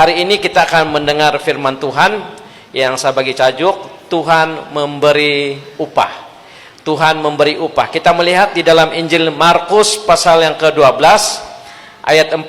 Hari ini kita akan mendengar firman Tuhan yang saya bagi tajuk Tuhan memberi upah. Tuhan memberi upah. Kita melihat di dalam Injil Markus pasal yang ke-12 ayat 41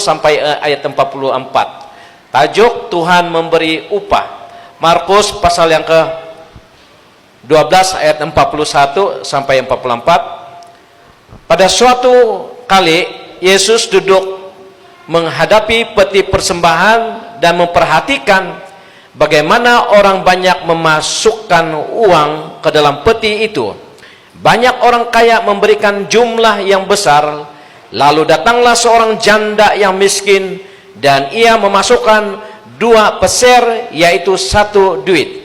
sampai ayat 44. Tajuk Tuhan memberi upah. Markus pasal yang ke-12 ayat 41 sampai 44. Pada suatu kali Yesus duduk menghadapi peti persembahan dan memperhatikan bagaimana orang banyak memasukkan uang ke dalam peti itu. Banyak orang kaya memberikan jumlah yang besar. Lalu datanglah seorang janda yang miskin dan ia memasukkan 2 peser, yaitu 1 duit.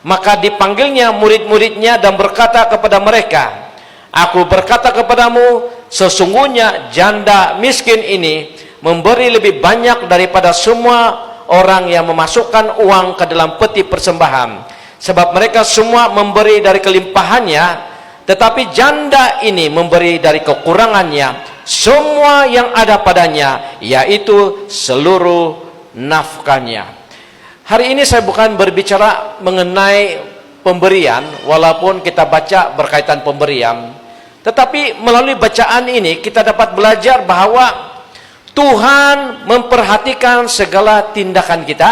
Maka dipanggilnya murid-muridnya dan berkata kepada mereka, "Aku berkata kepadamu, sesungguhnya janda miskin ini memberi lebih banyak daripada semua orang yang memasukkan uang ke dalam peti persembahan. Sebab mereka semua memberi dari kelimpahannya, tetapi janda ini memberi dari kekurangannya semua yang ada padanya, yaitu seluruh nafkahnya." Hari ini saya bukan berbicara mengenai pemberian, walaupun kita baca berkaitan pemberian, tetapi melalui bacaan ini kita dapat belajar bahwa Tuhan memperhatikan segala tindakan kita,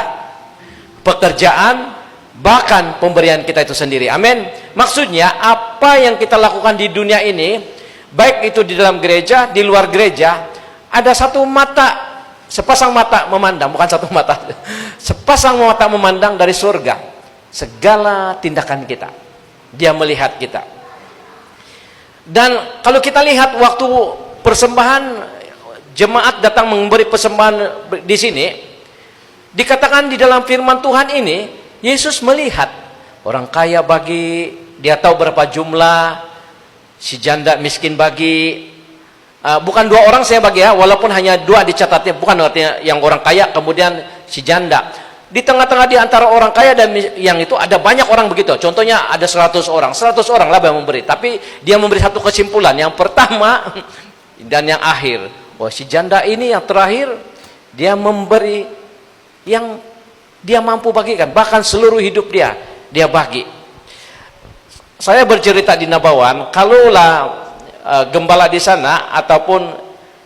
pekerjaan, bahkan pemberian kita itu sendiri. Amin. Maksudnya apa yang kita lakukan di dunia ini, baik itu di dalam gereja, di luar gereja, ada satu mata, sepasang mata memandang, bukan satu mata, sepasang mata memandang dari surga segala tindakan kita. Dia melihat kita. Dan kalau kita lihat waktu persembahan, jemaat datang memberi persembahan di sini, dikatakan di dalam firman Tuhan ini, Yesus melihat orang kaya bagi, dia tahu berapa jumlah, si janda miskin bagi, bukan 2 orang saya bagi ya, walaupun hanya 2 dicatatnya, bukan artinya yang orang kaya kemudian si janda. Di tengah-tengah di antara orang kaya dan yang itu ada banyak orang begitu. Contohnya ada 100 orang lah yang memberi, tapi dia memberi satu kesimpulan, yang pertama dan yang akhir. Oh, si janda ini yang terakhir, dia memberi yang dia mampu bagikan, bahkan seluruh hidup dia bagi. Saya bercerita di Nabawan, kalaulah gembala di sana ataupun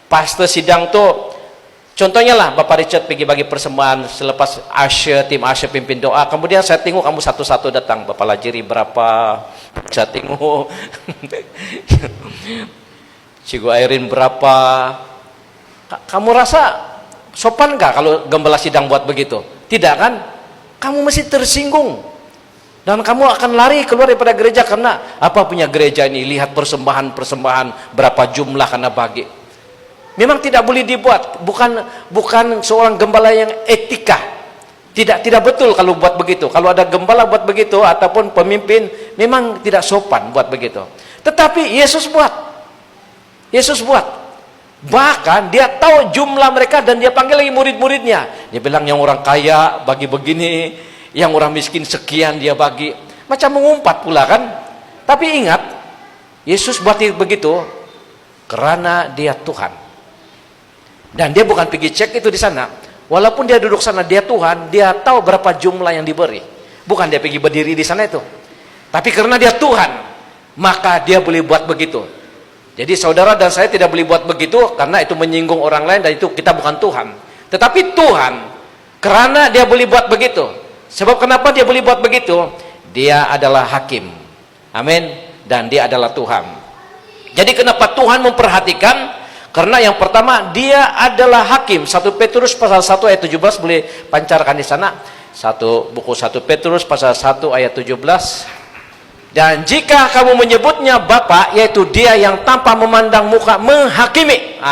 pastor sidang tuh, contohnya lah Bapak Richard pergi bagi persembahan selepas tim Asya pimpin doa, kemudian saya tengok kamu satu-satu datang, Bapak Lajiri berapa, saya tengok Cigu Airin berapa. Kamu rasa sopan gak kalau gembala sidang buat begitu? Tidak kan? Kamu mesti tersinggung dan kamu akan lari keluar daripada gereja. Karena apa punya gereja ini, lihat persembahan berapa jumlah karena bagi. Memang tidak boleh dibuat, bukan seorang gembala yang etika. Tidak betul kalau buat begitu. Kalau ada gembala buat begitu ataupun pemimpin, memang tidak sopan buat begitu. Tetapi Yesus buat. Bahkan dia tahu jumlah mereka dan dia panggil lagi murid-muridnya. Dia bilang yang orang kaya bagi begini, yang orang miskin sekian dia bagi. Macam mengumpat pula kan. Tapi ingat, Yesus buat begitu karena dia Tuhan. Dan dia bukan pergi cek itu di sana. Walaupun dia duduk sana, dia Tuhan, dia tahu berapa jumlah yang diberi. Bukan dia pergi berdiri di sana itu. Tapi karena dia Tuhan, maka dia boleh buat begitu. Jadi saudara dan saya tidak boleh buat begitu karena itu menyinggung orang lain dan itu kita bukan Tuhan. Tetapi Tuhan, karena dia boleh buat begitu. Sebab kenapa dia boleh buat begitu? Dia adalah hakim. Amin. Dan dia adalah Tuhan. Jadi kenapa Tuhan memperhatikan? Karena yang pertama dia adalah hakim. 1 Petrus pasal 1 ayat 17 boleh pancarkan di sana. Buku 1 Petrus pasal 1 ayat 17. Dan jika kamu menyebutnya Bapa, yaitu dia yang tanpa memandang muka menghakimi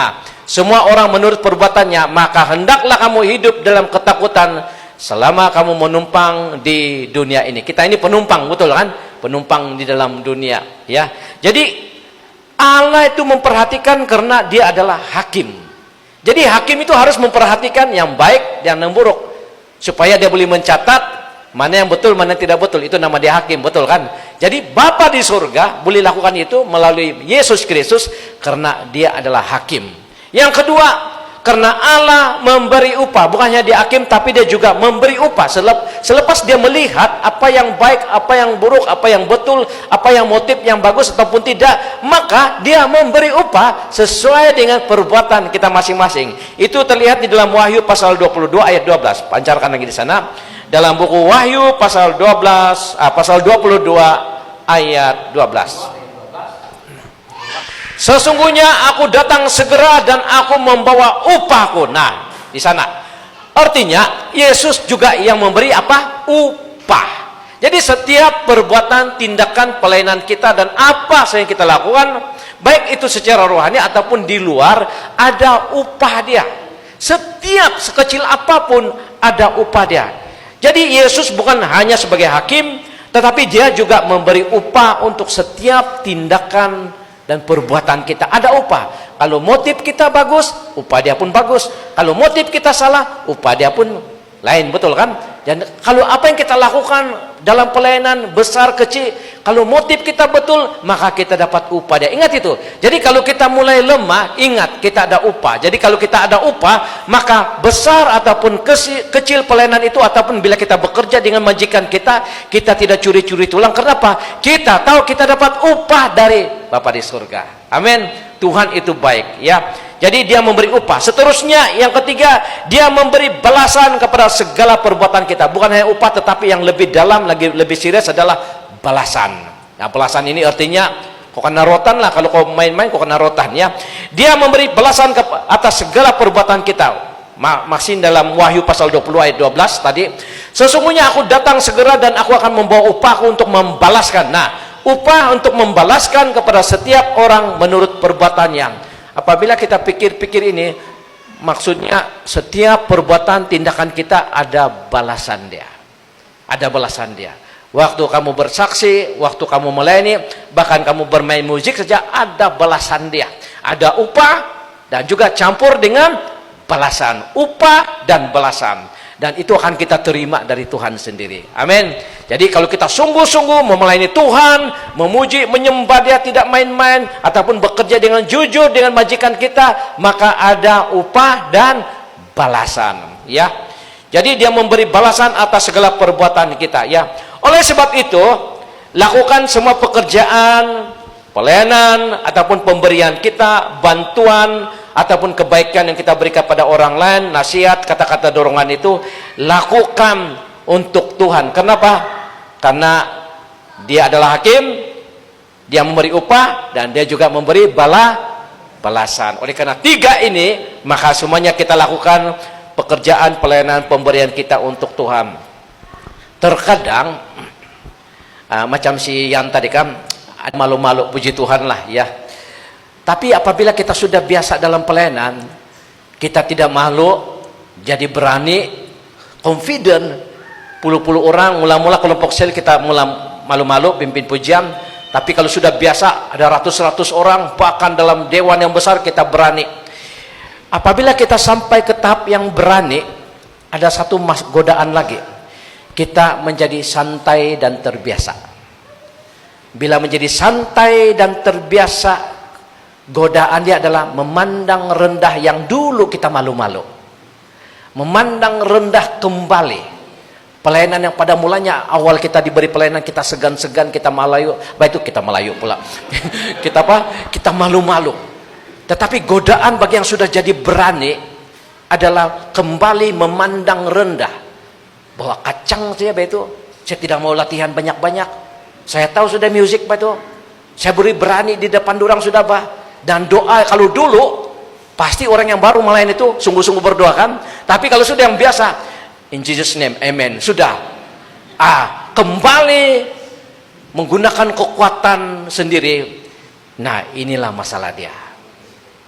semua orang menurut perbuatannya, maka hendaklah kamu hidup dalam ketakutan selama kamu menumpang di dunia ini. Kita ini penumpang, betul kan? Penumpang di dalam dunia, ya. Jadi Allah itu memperhatikan karena dia adalah hakim. Jadi hakim itu harus memperhatikan yang baik dan yang buruk, supaya dia boleh mencatat mana yang betul, mana yang tidak betul. Itu nama dia hakim, betul kan? Jadi Bapa di surga boleh lakukan itu melalui Yesus Kristus karena dia adalah hakim. Yang kedua, Karena Allah memberi upah, bukan hanya dia hakim tapi dia juga memberi upah. Selepas dia melihat apa yang baik, apa yang buruk, apa yang betul, apa yang motif yang bagus ataupun tidak, maka dia memberi upah sesuai dengan perbuatan kita masing-masing. Itu terlihat di dalam Wahyu pasal 22 ayat 12. Pancarkan lagi di sana. Dalam buku Wahyu pasal 22 ayat 12. Sesungguhnya aku datang segera dan aku membawa upahku. Nah, di sana. Artinya, Yesus juga yang memberi apa? Upah. Jadi setiap perbuatan, tindakan, pelayanan kita dan apa yang kita lakukan, baik itu secara rohani ataupun di luar, ada upah dia. Setiap sekecil apapun ada upah dia. Jadi Yesus bukan hanya sebagai hakim, tetapi dia juga memberi upah untuk setiap tindakan dan perbuatan kita. Ada upah. Kalau motif kita bagus, upah dia pun bagus. Kalau motif kita salah, upah dia pun lain, betul kan? Dan kalau apa yang kita lakukan dalam pelayanan besar kecil, kalau motif kita betul, maka kita dapat upah dia. Ingat itu. Jadi kalau kita mulai lemah, ingat kita ada upah. Jadi kalau kita ada upah, maka besar ataupun kecil pelayanan itu, ataupun bila kita bekerja dengan majikan kita, kita tidak curi-curi tulang. Kenapa? Kita tahu kita dapat upah dari Bapa di surga. Amin. Tuhan itu baik, ya. Jadi dia memberi upah. Seterusnya yang ketiga, dia memberi balasan kepada segala perbuatan kita. Bukan hanya upah, tetapi yang lebih dalam, lebih serius adalah balasan. Nah, balasan ini artinya kok kena rotan lah, kalau kau main-main kok kena rotan, ya. Dia memberi balasan atas segala perbuatan kita. Masih dalam Wahyu pasal 20 ayat 12 tadi. Sesungguhnya aku datang segera dan aku akan membawa upahku untuk membalaskan. Nah, upah untuk membalaskan kepada setiap orang menurut perbuatannya. Apabila kita pikir-pikir ini, maksudnya setiap perbuatan tindakan kita ada balasan dia. Ada balasan dia. Waktu kamu bersaksi, waktu kamu melayani, bahkan kamu bermain musik saja, ada balasan dia. Ada upah dan juga campur dengan balasan. Upah dan balasan. Dan itu akan kita terima dari Tuhan sendiri. Amin. Jadi kalau kita sungguh-sungguh melayani Tuhan, memuji, menyembah dia, tidak main-main, ataupun bekerja dengan jujur dengan majikan kita, maka ada upah dan balasan, ya. Jadi dia memberi balasan atas segala perbuatan kita, ya. Oleh sebab itu, lakukan semua pekerjaan, pelayanan ataupun pemberian kita, bantuan ataupun kebaikan yang kita berikan pada orang lain, nasihat, kata-kata dorongan itu lakukan untuk Tuhan. Kenapa? Karena dia adalah hakim, dia memberi upah dan dia juga memberi balasan. Oleh karena tiga ini, maka semuanya kita lakukan pekerjaan, pelayanan, pemberian kita untuk Tuhan. Terkadang macam si yang tadi kan, malu-malu, puji Tuhan lah, ya. Tapi apabila kita sudah biasa dalam pelayanan, kita tidak malu, jadi berani, confident. Puluh-puluh orang, mula-mula kelompok sel kita malu-malu pimpin pujian. Tapi kalau sudah biasa, ada ratus-ratus orang, bahkan dalam dewan yang besar kita berani. Apabila kita sampai ke tahap yang berani, ada satu godaan lagi. Kita menjadi santai dan terbiasa. Bila menjadi santai dan terbiasa, godaan dia adalah memandang rendah yang dulu kita malu-malu. Memandang rendah kembali. Pelayanan yang pada mulanya awal kita diberi pelayanan, kita segan-segan, kita Melayu, baik itu kita Melayu pula. Kita apa? Kita malu-malu. Tetapi godaan bagi yang sudah jadi berani adalah kembali memandang rendah. Bahwa kacang saya itu, saya tidak mau latihan banyak-banyak. Saya tahu sudah musik itu. Saya beri berani di depan orang sudah bah. Dan doa kalau dulu pasti orang yang baru melayani itu sungguh-sungguh berdoa kan. Tapi kalau sudah yang biasa, in Jesus name, amen. Sudah. Kembali menggunakan kekuatan sendiri. Nah, inilah masalah dia.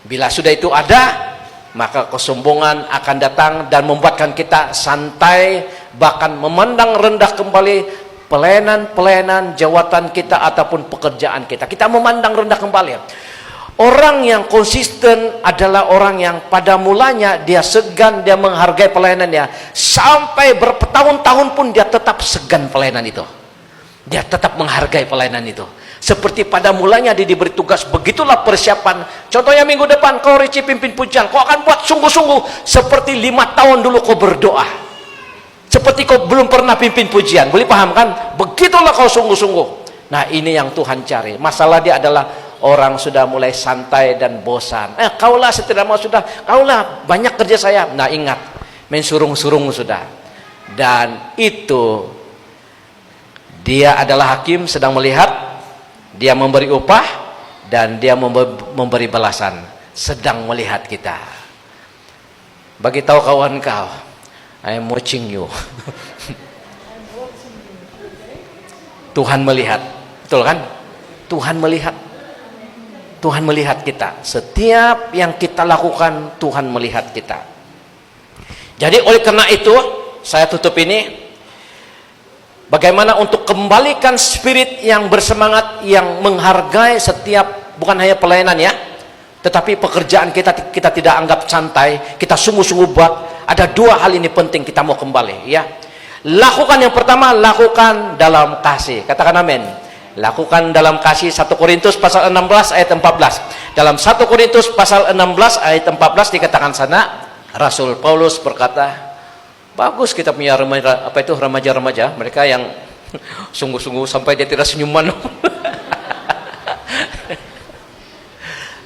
Bila sudah itu ada, maka kesombongan akan datang dan membuatkan kita santai, bahkan memandang rendah kembali pelayanan-pelayanan jawatan kita ataupun pekerjaan kita. Kita memandang rendah kembali. Orang yang konsisten adalah orang yang pada mulanya dia segan, dia menghargai pelayanannya. Sampai bertahun-tahun pun dia tetap segan pelayanan itu. Dia tetap menghargai pelayanan itu. Seperti pada mulanya dia diberi tugas, begitulah persiapan. Contohnya minggu depan kau Richie pimpin pujian, kau akan buat sungguh-sungguh seperti 5 tahun dulu kau berdoa. Seperti kau belum pernah pimpin pujian. Boleh paham kan? Begitulah kau sungguh-sungguh. Nah, ini yang Tuhan cari. Masalah dia adalah orang sudah mulai santai dan bosan. Kaulah setidaknya sudah, kaulah banyak kerja saya. Nah, ingat, main surung-surung sudah. Dan itu dia adalah hakim, sedang melihat, dia memberi upah, dan dia memberi balasan, sedang melihat kita. Bagi tahu kawan kau, I am watching you. Tuhan melihat, betul kan? Tuhan melihat. Tuhan melihat kita. Setiap yang kita lakukan, Tuhan melihat kita. Jadi oleh karena itu, saya tutup ini. Bagaimana untuk kembalikan spirit yang bersemangat, yang menghargai setiap, bukan hanya pelayanan ya, tetapi pekerjaan kita tidak anggap santai, kita sungguh-sungguh buat. Ada 2 hal ini penting kita mau kembali ya. Lakukan yang pertama, lakukan dalam kasih. Katakan amin. Lakukan dalam kasih. 1 Korintus pasal 16 ayat 14. Dalam 1 Korintus pasal 16 ayat 14 dikatakan sana, Rasul Paulus berkata, bagus kita punya remaja-remaja, mereka yang sungguh-sungguh sampai dia tidak senyuman.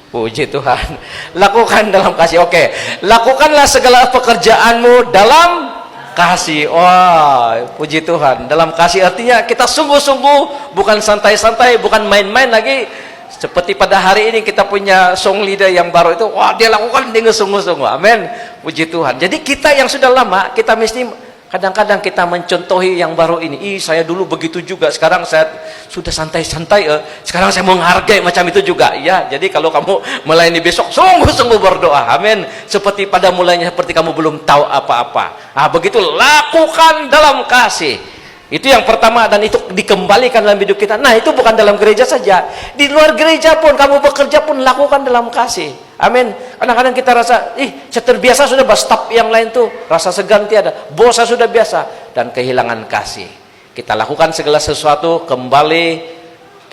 Puji Tuhan. Lakukan dalam kasih. Oke, lakukanlah segala pekerjaanmu dalam kasih. Wah, puji Tuhan. Dalam kasih artinya kita sungguh-sungguh, bukan santai-santai, bukan main-main lagi. Seperti pada hari ini kita punya song leader yang baru itu, wah dia lakukan dengan sungguh-sungguh. Amin. Puji Tuhan. Jadi kita yang sudah lama, kita mesti kadang-kadang kita mencontohi yang baru ini. Saya dulu begitu juga, sekarang saya sudah santai-santai. Sekarang saya menghargai macam itu juga. Ya, jadi kalau kamu melayani besok, sungguh-sungguh berdoa. Amin. Seperti pada mulanya, seperti kamu belum tahu apa-apa. Begitu lakukan dalam kasih. Itu yang pertama, dan itu dikembalikan dalam hidup kita. Nah, itu bukan dalam gereja saja, di luar gereja pun, kamu bekerja pun lakukan dalam kasih. Amin. Kadang-kadang kita rasa, saya terbiasa sudah, stop yang lain tuh, rasa segan tiada, bosan sudah biasa, dan kehilangan kasih. Kita lakukan segala sesuatu kembali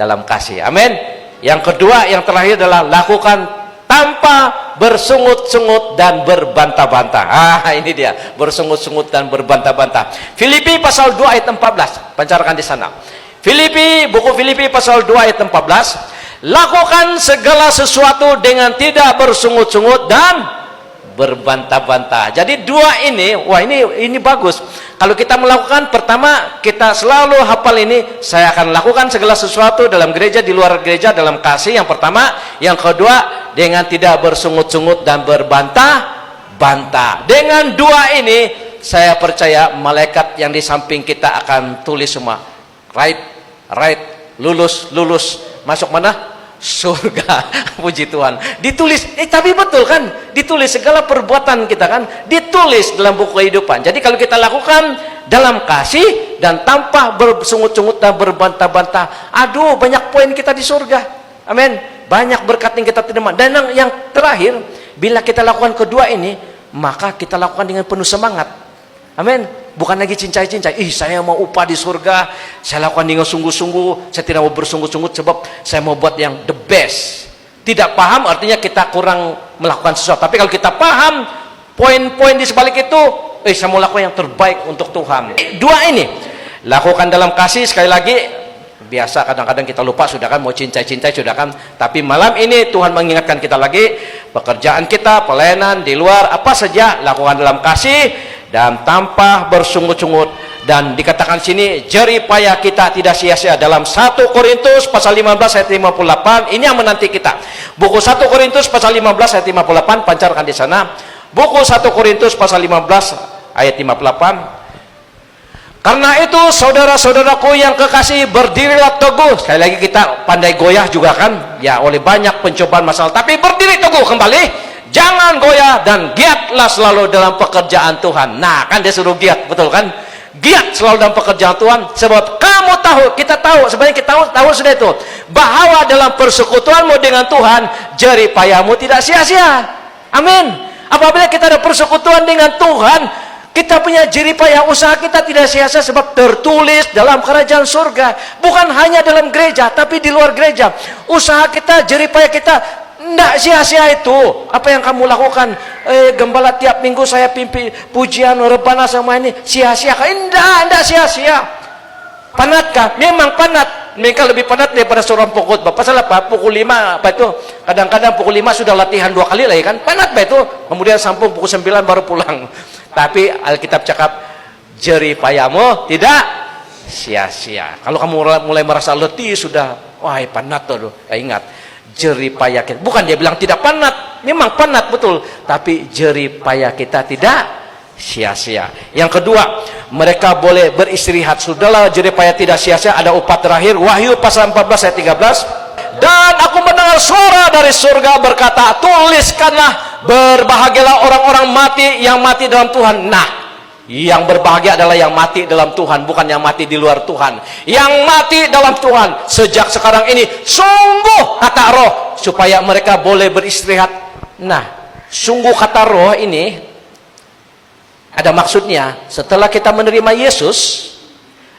dalam kasih. Amin. Yang kedua, yang terakhir adalah lakukan tanpa bersungut-sungut dan berbantah-bantah. Ini dia, bersungut-sungut dan berbantah-bantah. Filipi pasal 2 ayat 14, pancarkan di sana. Buku Filipi pasal 2 ayat 14. Lakukan segala sesuatu dengan tidak bersungut-sungut dan berbantah-bantah. Jadi 2 ini, wah ini bagus. Kalau kita melakukan, pertama kita selalu hafal ini, saya akan lakukan segala sesuatu dalam gereja, di luar gereja, dalam kasih. Yang pertama, yang kedua, dengan tidak bersungut-sungut dan berbantah-bantah. Dengan 2 ini, saya percaya malaikat yang di samping kita akan tulis semua. Right, lulus, masuk mana? Surga. Puji Tuhan. Ditulis, tapi betul kan? Ditulis segala perbuatan kita kan, ditulis dalam buku kehidupan. Jadi kalau kita lakukan dalam kasih dan tanpa bersungut-sungut dan berbantah-bantah, aduh, banyak poin kita di surga. Amin. Banyak berkat yang kita terima. Dan yang terakhir, bila kita lakukan kedua ini, maka kita lakukan dengan penuh semangat. Amin. Bukan lagi cincai-cincai, saya mau upah di surga, saya lakukan dengan sungguh-sungguh, saya tidak mau bersungut-sungut sebab saya mau buat yang the best. Tidak paham artinya kita kurang melakukan sesuatu. Tapi kalau kita paham poin-poin di sebalik itu, saya mau lakukan yang terbaik untuk Tuhan. 2 ini, lakukan dalam kasih. Sekali lagi, biasa kadang-kadang kita lupa, sudah kan, mau cincai-cincai sudah kan. Tapi malam ini Tuhan mengingatkan kita lagi, pekerjaan kita, pelayanan di luar, apa saja, lakukan dalam kasih dan tanpa bersungut-sungut. Dan dikatakan sini, jerih payah kita tidak sia-sia. Dalam 1 Korintus pasal 15 ayat 58, ini yang menanti kita. Buku 1 Korintus pasal 15 ayat 58, pancarkan di sana. Buku 1 Korintus pasal 15 ayat 58. Karena itu saudara-saudaraku yang kekasih, berdirilah teguh. Sekali lagi kita pandai goyah juga kan, ya, oleh banyak pencobaan masalah, tapi berdiri teguh kembali. Jangan goyah dan giatlah selalu dalam pekerjaan Tuhan. Nah, kan dia suruh giat, betul kan? Giat selalu dalam pekerjaan Tuhan, sebab kamu tahu, kita tahu, sebenarnya kita tahu sudah itu, bahwa dalam persekutuanmu dengan Tuhan, jerih payahmu tidak sia-sia. Amin. Apabila kita ada persekutuan dengan Tuhan, Kita punya jeripayah, usaha kita tidak sia-sia sebab tertulis dalam kerajaan surga. Bukan hanya dalam gereja, tapi di luar gereja. Usaha kita, jeripayah kita, tidak sia-sia itu. Apa yang kamu lakukan? Gembala tiap minggu saya pimpin pujian, rebana sama ini. Sia-sia? Tidak sia-sia. Panatkah? Memang panat. Mereka lebih panat daripada seorang pengkhotbah. Pasal apa? Pukul 5, apa itu? Kadang-kadang pukul 5 sudah latihan 2 kali lagi kan? Panat apa itu? Kemudian sambung pukul 9 baru pulang. Tapi Alkitab cakap, jeripayahmu tidak sia-sia. Kalau kamu mulai merasa letih sudah, wah panat tuh. Ingat, jeripayah kita. Bukan dia bilang tidak panat, memang panat betul. Tapi jeripayah kita tidak sia-sia. Yang kedua, mereka boleh beristirahat. Sudahlah jeripayah tidak sia-sia. Ada upah terakhir. Wahyu pasal 14 ayat 13. Dan aku mendengar suara dari surga berkata, tuliskanlah, berbahagialah orang-orang mati yang mati dalam Tuhan. Nah, yang berbahagia adalah yang mati dalam Tuhan, bukan yang mati di luar Tuhan. Yang mati dalam Tuhan sejak sekarang ini, sungguh kata roh, supaya mereka boleh beristirahat. Nah, sungguh kata roh ini ada maksudnya. Setelah kita menerima Yesus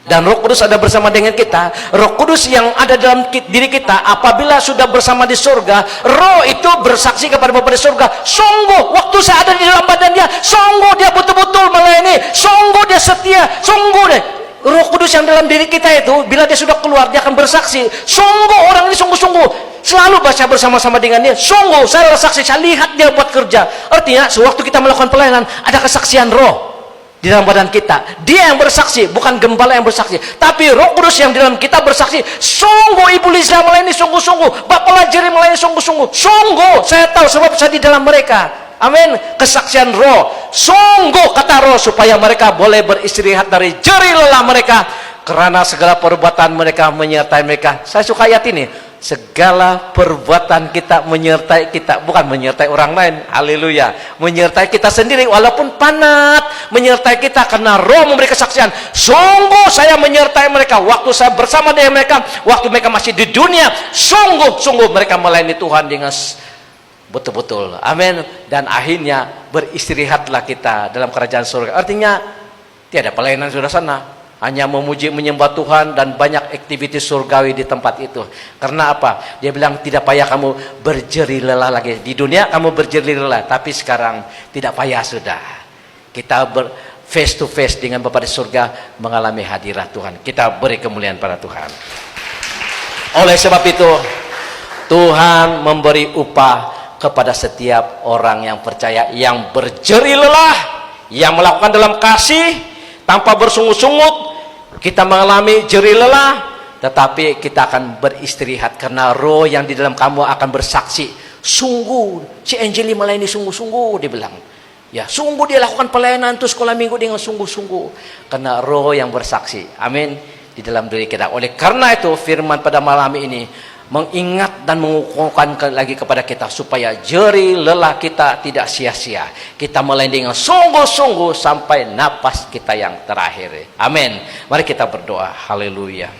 dan Roh Kudus ada bersama dengan kita, Roh Kudus yang ada dalam diri kita apabila sudah bersama di surga, Roh itu bersaksi kepada Bapa di surga, sungguh waktu saya ada di dalam badan dia, sungguh dia betul-betul melayani, sungguh dia setia, sungguh deh. Roh Kudus yang dalam diri kita itu, bila dia sudah keluar, dia akan bersaksi, sungguh orang ini sungguh-sungguh selalu baca bersama-sama dengan dia, sungguh saya saksi, saya lihat dia buat kerja. Artinya sewaktu kita melakukan pelayanan, ada kesaksian Roh di dalam badan kita. Dia yang bersaksi, bukan gembala yang bersaksi, tapi Roh Kudus yang di dalam kita bersaksi, sungguh Ibu Lisa melayani sungguh-sungguh, Bapak Pelajari melayani sungguh-sungguh, sungguh saya tahu sebab saya di dalam mereka. Amin. Kesaksian Roh, sungguh kata Roh, supaya mereka boleh beristirahat dari jerih lelah mereka, karena segala perbuatan mereka menyertai mereka. Saya suka ayat ini, segala perbuatan kita menyertai kita, bukan menyertai orang lain. Haleluya. Menyertai kita sendiri walaupun panat, menyertai kita karena Roh memberi kesaksian, sungguh saya menyertai mereka waktu saya bersama dengan mereka, waktu mereka masih di dunia, sungguh-sungguh mereka melayani Tuhan dengan betul-betul. Amin. Dan akhirnya beristirahatlah kita dalam kerajaan surga. Artinya tiada pelayanan sudah sana, hanya memuji menyembah Tuhan dan banyak aktivitas surgawi di tempat itu. Karena apa? Dia bilang tidak payah kamu berjerih lelah lagi. Di dunia kamu berjerih lelah, tapi sekarang tidak payah sudah. Kita face to face dengan Bapa di surga, mengalami hadirat Tuhan. Kita beri kemuliaan pada Tuhan. Oleh sebab itu, Tuhan memberi upah kepada setiap orang yang percaya, yang berjerih lelah, yang melakukan dalam kasih tanpa bersungut-sungut. Kita mengalami jerih lelah, tetapi kita akan beristirahat karena Roh yang di dalam kamu akan bersaksi, sungguh si Angeli melayani sungguh-sungguh, dia bilang. Ya, sungguh dia lakukan pelayanan itu sekolah minggu dengan sungguh-sungguh, karena Roh yang bersaksi. Amin. Di dalam diri kita. Oleh karena itu firman pada malam ini mengingat dan mengukuhkan lagi kepada kita supaya jerih lelah kita tidak sia-sia. Kita melayani dengan sungguh-sungguh sampai napas kita yang terakhir. Amin. Mari kita berdoa. Haleluya.